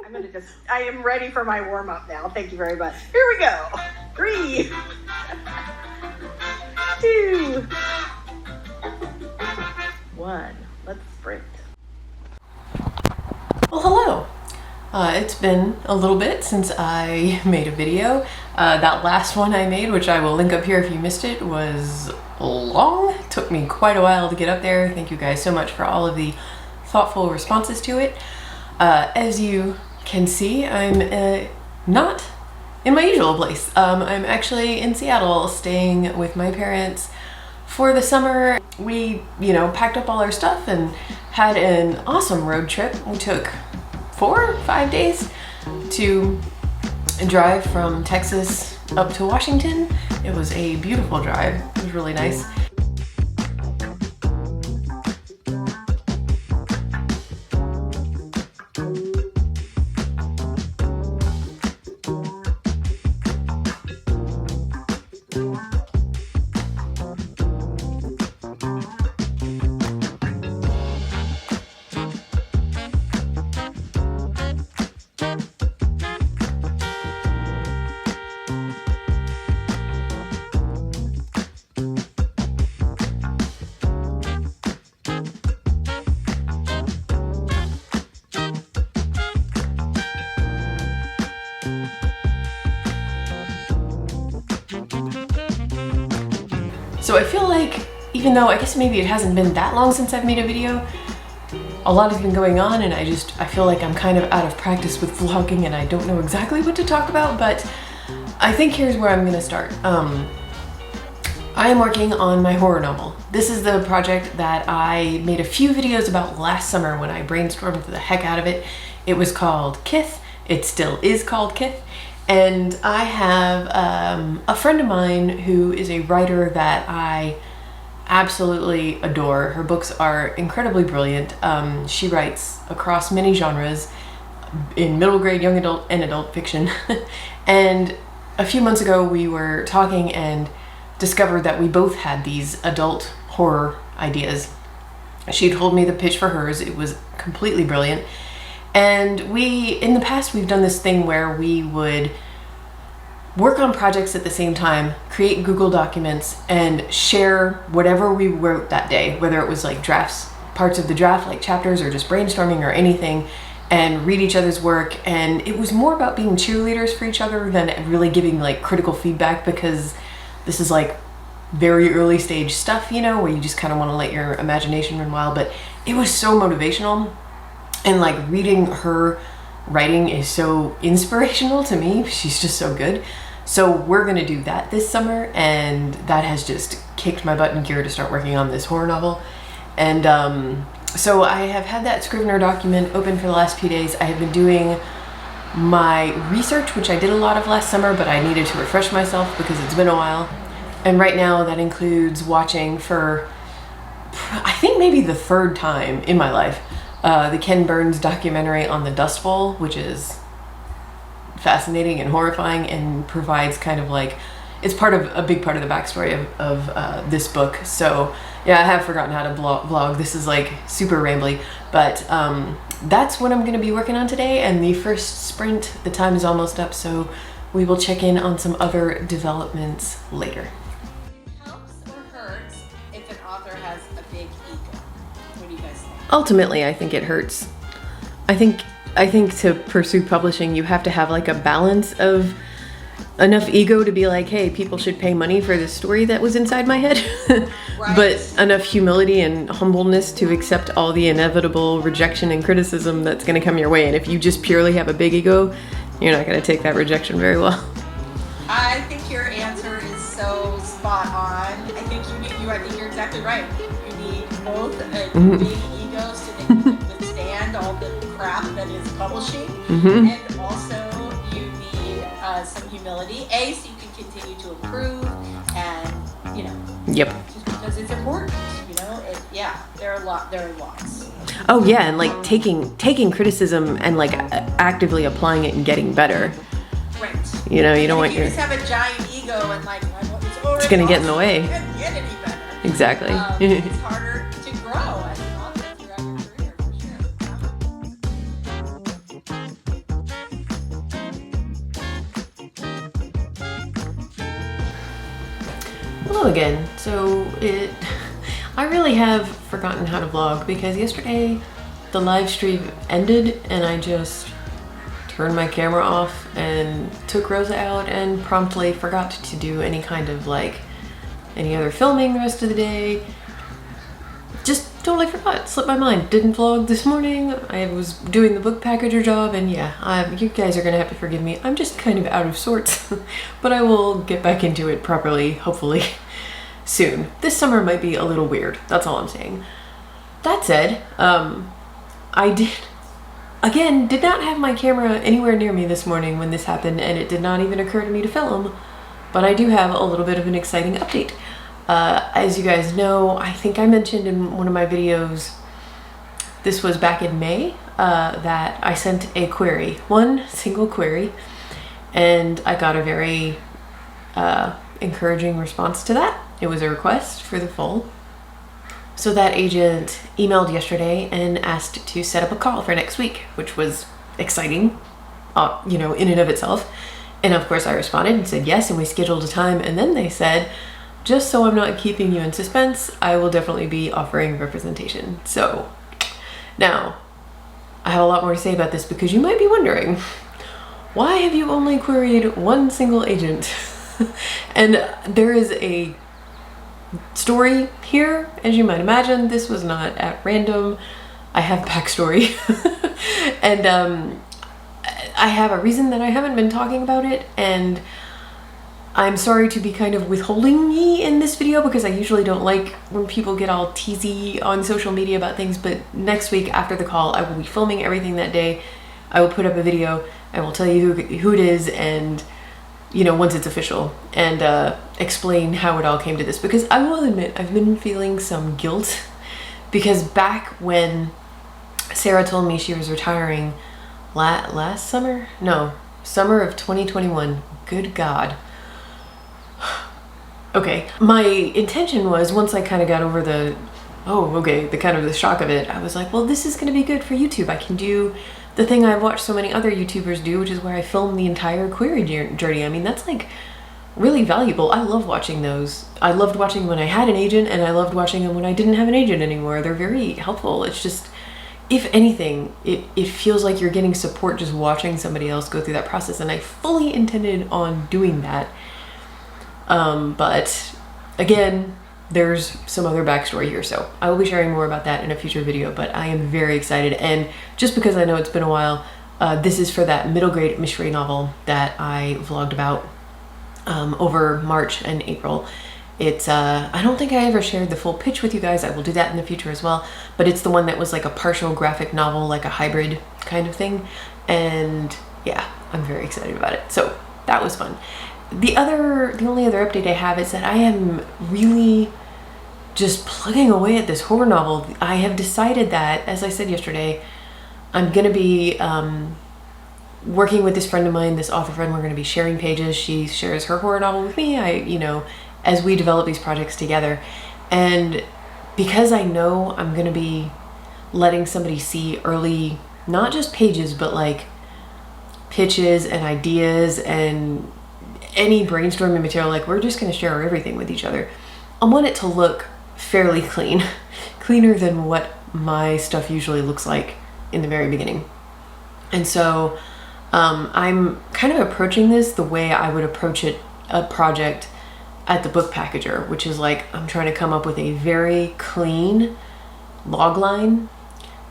I am ready for my warm up now. Thank you very much. Here we go. 3, 2, 1. Let's sprint. Well, hello. It's been a little bit since I made a video. That last one I made, which I will link up here if you missed it, was long. It took me quite a while to get up there. Thank you guys so much for all of the thoughtful responses to it. As you can see, I'm not in my usual place. I'm actually in Seattle staying with my parents for the summer. We, packed up all our stuff and had an awesome road trip. We took 4 or 5 days to drive from Texas up to Washington. It was a beautiful drive. It was really nice. So I feel like, even though I guess maybe it hasn't been that long since I've made a video, a lot has been going on and I feel like I'm kind of out of practice with vlogging and I don't know exactly what to talk about, but I think here's where I'm gonna start. I am working on my horror novel. This is the project that I made a few videos about last summer when I brainstormed the heck out of it. It was called Kith. It still is called Kith. And I have a friend of mine who is a writer that I absolutely adore. Her books are incredibly brilliant. She writes across many genres in middle grade, young adult, and adult fiction. And a few months ago we were talking and discovered that we both had these adult horror ideas. She told me the pitch for hers. It was completely brilliant. And in the past, we've done this thing where we would work on projects at the same time, create Google documents, and share whatever we wrote that day, whether it was like drafts, parts of the draft, like chapters, or just brainstorming or anything, and read each other's work. And it was more about being cheerleaders for each other than really giving like critical feedback, because this is like very early stage stuff, where you just kind of want to let your imagination run wild. But it was so motivational. And like reading her writing is so inspirational to me. She's just so good. So we're gonna do that this summer, and that has just kicked my butt in gear to start working on this horror novel. And so I have had that Scrivener document open for the last few days. I have been doing my research, which I did a lot of last summer, but I needed to refresh myself because it's been a while. And right now that includes watching for, I think maybe the 3rd time in my life, the Ken Burns documentary on the Dust Bowl, which is fascinating and horrifying and provides kind of like, it's a big part of the backstory of this book. So yeah, I have forgotten how to vlog. This is like super rambly, but that's what I'm going to be working on today. And the first sprint, the time is almost up, so we will check in on some other developments later. Helps or hurts if an author has a big ego? What do you guys think? Ultimately, I think it hurts. I think to pursue publishing, you have to have like a balance of enough ego to be like, hey, people should pay money for this story that was inside my head. Right. But enough humility and humbleness to accept all the inevitable rejection and criticism that's going to come your way. And if you just purely have a big ego, you're not going to take that rejection very well. I think your answer is so spot on. I think you're exactly right. You need both a big ego so that you can withstand all the crap that is publishing, and also you need some humility, so you can continue to improve, and Yep. just because it's important, there are lots. Oh yeah, and like taking criticism and like actively applying it and getting better. Right. You don't want you just have a giant ego and like it's gonna get in the way. You can't get any better. Exactly. It's harder to grow as an author throughout your career, for sure. Hello again. So I really have forgotten how to vlog because yesterday the live stream ended and I just turned my camera off and took Rosa out and promptly forgot to do any kind of like any other filming the rest of the day. Just totally forgot, slipped my mind. Didn't vlog this morning. I was doing the book packager job and yeah, you guys are gonna have to forgive me. I'm just kind of out of sorts, but I will get back into it properly, hopefully soon. This summer might be a little weird, that's all I'm saying. That said, I did not have my camera anywhere near me this morning when this happened, and it did not even occur to me to film, but I do have a little bit of an exciting update. As you guys know, I think I mentioned in one of my videos, this was back in May, that I sent a query, one single query, and I got a very encouraging response to that. It was a request for the full. So that agent emailed yesterday and asked to set up a call for next week, which was exciting, you know, in and of itself. And of course I responded and said yes, and we scheduled a time, and then they said, just so I'm not keeping you in suspense, I will definitely be offering representation. So now I have a lot more to say about this because you might be wondering, why have you only queried one single agent? And there is a story here, as you might imagine. This was not at random. I have backstory. And I have a reason that I haven't been talking about it, and I'm sorry to be kind of withholding ye in this video because I usually don't like when people get all teasy on social media about things, but next week after the call I will be filming everything that day. I will put up a video, I will tell you who it is, and you know, once it's official, and explain how it all came to this, because I will admit I've been feeling some guilt because back when Sarah told me she was retiring last summer? No, summer of 2021. Good God. Okay, my intention was, once I kind of got over the kind of the shock of it, I was like, well, this is going to be good for YouTube. I can do the thing I've watched so many other YouTubers do, which is where I film the entire query journey. I mean, that's like really valuable. I love watching those. I loved watching when I had an agent, and I loved watching them when I didn't have an agent anymore. They're very helpful. It's just, if anything, it feels like you're getting support just watching somebody else go through that process, and I fully intended on doing that. But again, there's some other backstory here, so I will be sharing more about that in a future video, but I am very excited. And just because I know it's been a while, this is for that middle grade mystery novel that I vlogged about over March and April. It's I don't think I ever shared the full pitch with you guys. I will do that in the future as well, but it's the one that was like a partial graphic novel, like a hybrid kind of thing, and yeah, I'm very excited about it. So that was fun. The only other update I have is that I am really just plugging away at this horror novel. I have decided that, as I said yesterday, I'm gonna be working with this friend of mine, this author friend. We're gonna be sharing pages. She shares her horror novel with me, you know, as we develop these projects together. And because I know I'm gonna be letting somebody see early, not just pages, but like pitches and ideas and any brainstorming material, like we're just going to share everything with each other. I want it to look fairly clean, cleaner than what my stuff usually looks like in the very beginning. And so I'm kind of approaching this the way I would approach a project at the book packager, which is like I'm trying to come up with a very clean log line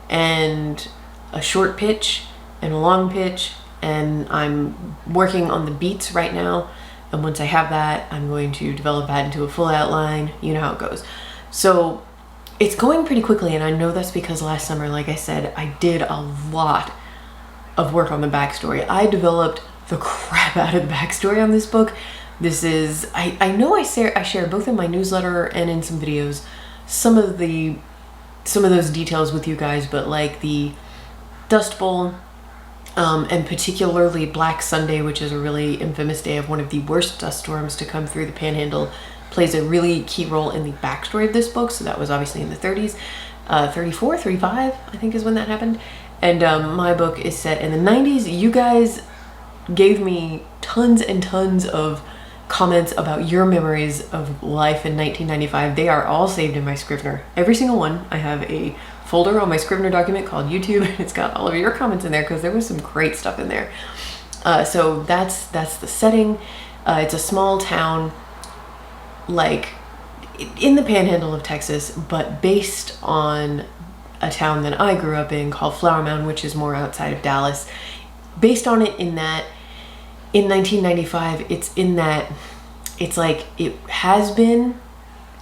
and a short pitch and a long pitch, and I'm working on the beats right now, and once I have that, I'm going to develop that into a full outline. You know how it goes. So it's going pretty quickly, and I know that's because last summer, like I said, I did a lot of work on the backstory. I developed the crap out of the backstory on this book. This is, I know I share both in my newsletter and in some videos some of those details with you guys, but like the Dust Bowl, and particularly Black Sunday, which is a really infamous day of one of the worst dust storms to come through the Panhandle, plays a really key role in the backstory of this book. So that was obviously in the 30s, 34, 35, I think is when that happened. And my book is set in the 90s. You guys gave me tons and tons of comments about your memories of life in 1995. They are all saved in my Scrivener. Every single one. I have a folder on my Scrivener document called YouTube. It's got all of your comments in there because there was some great stuff in there. So that's the setting. It's a small town, like in the panhandle of Texas, but based on a town that I grew up in called Flower Mound, which is more outside of Dallas. Based on it in that, in 1995, it's like it has been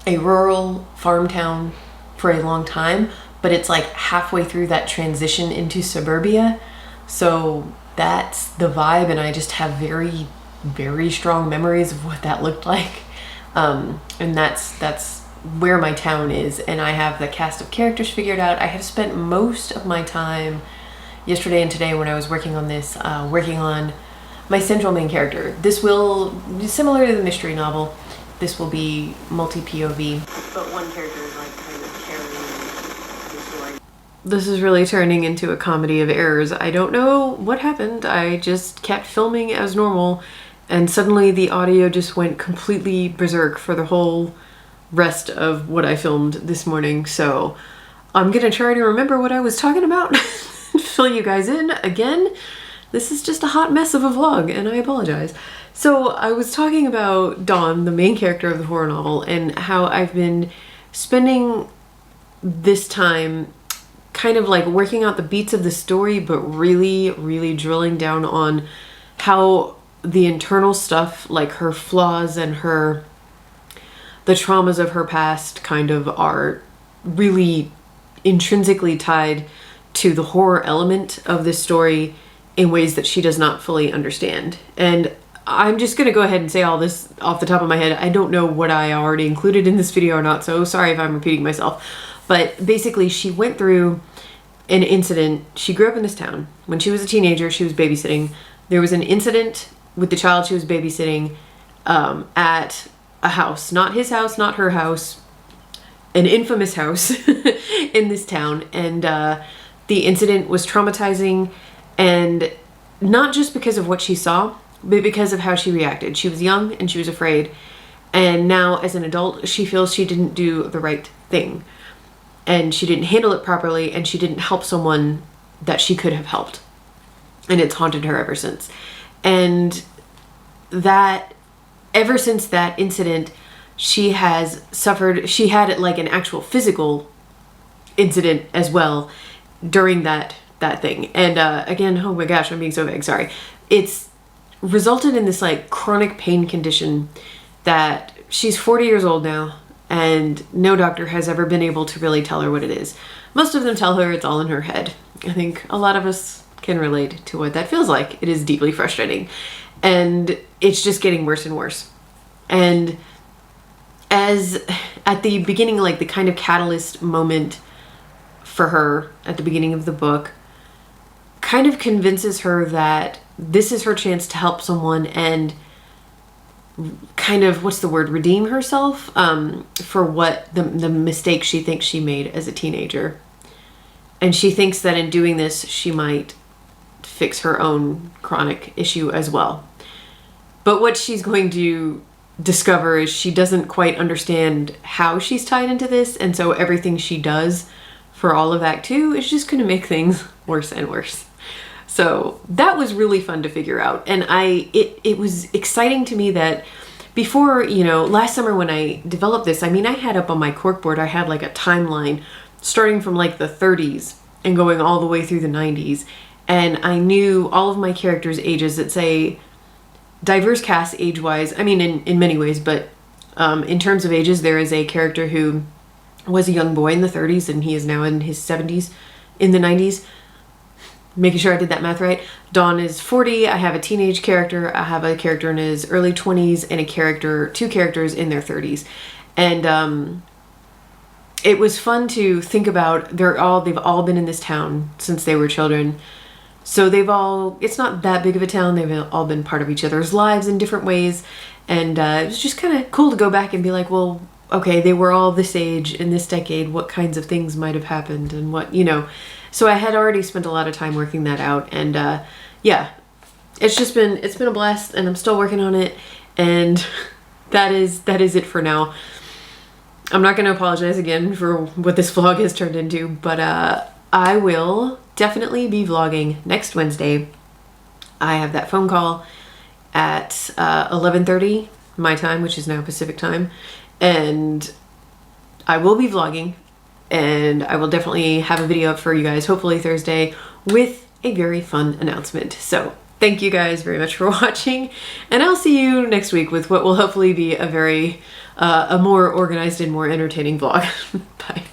a rural farm town for a long time, but it's like halfway through that transition into suburbia. So that's the vibe, and I just have very, very strong memories of what that looked like. And that's where my town is, and I have the cast of characters figured out. I have spent most of my time yesterday and today when I was working on this, working on my central main character. This will be similar to the mystery novel. This will be multi-POV, but one character is like kind of carrying the story. This is really turning into a comedy of errors. I don't know what happened. I just kept filming as normal, and suddenly the audio just went completely berserk for the whole rest of what I filmed this morning. So I'm gonna try to remember what I was talking about and fill you guys in again. This is just a hot mess of a vlog, and I apologize. So I was talking about Dawn, the main character of the horror novel, and how I've been spending this time kind of like working out the beats of the story, but really, really drilling down on how the internal stuff, like her flaws and the traumas of her past kind of are really intrinsically tied to the horror element of this story in ways that she does not fully understand. And I'm just gonna go ahead and say all this off the top of my head. I don't know what I already included in this video or not, so sorry if I'm repeating myself. But basically, she went through an incident. She grew up in this town. When she was a teenager, she was babysitting. There was an incident with the child she was babysitting at a house. Not his house, not her house. An infamous house in this town. And the incident was traumatizing, and not just because of what she saw, but because of how she reacted. She was young and she was afraid. And now as an adult, she feels she didn't do the right thing. And she didn't handle it properly, and she didn't help someone that she could have helped. And it's haunted her ever since. And that, ever since that incident, she has suffered, she had like an actual physical incident as well during that thing. And again, oh my gosh, I'm being so vague, sorry. It's resulted in this like chronic pain condition that she's 40 years old now, and no doctor has ever been able to really tell her what it is. Most of them tell her it's all in her head. I think a lot of us can relate to what that feels like. It is deeply frustrating, and it's just getting worse and worse. And as at the beginning, like the kind of catalyst moment for her at the beginning of the book kind of convinces her that this is her chance to help someone and kind of, what's the word, redeem herself for what the mistake she thinks she made as a teenager. And she thinks that in doing this, she might fix her own chronic issue as well. But what she's going to discover is she doesn't quite understand how she's tied into this, and so everything she does for all of Act 2 is just going to make things worse and worse. So that was really fun to figure out, and it was exciting to me that before, you know, last summer when I developed this, I mean, I had up on my corkboard, I had like a timeline starting from like the 30s and going all the way through the 90s, and I knew all of my characters' ages that say diverse cast age-wise. I mean, in many ways, but in terms of ages, there is a character who was a young boy in the 30s, and he is now in his 70s in the 90s. Making sure I did that math right. Dawn is 40. I have a teenage character. I have a character in his early 20s and two characters in their 30s. And it was fun to think about. They've all been in this town since they were children. So it's not that big of a town. They've all been part of each other's lives in different ways. And it was just kind of cool to go back and be like, well, okay, they were all this age in this decade. What kinds of things might have happened, and what, you know. So I had already spent a lot of time working that out. And yeah, it's been a blast, and I'm still working on it. And that is it for now. I'm not going to apologize again for what this vlog has turned into, but I will definitely be vlogging next Wednesday. I have that phone call at 11:30 my time, which is now Pacific time, and I will be vlogging, and I will definitely have a video up for you guys, hopefully Thursday, with a very fun announcement. So thank you guys very much for watching, and I'll see you next week with what will hopefully be a more organized and more entertaining vlog. Bye.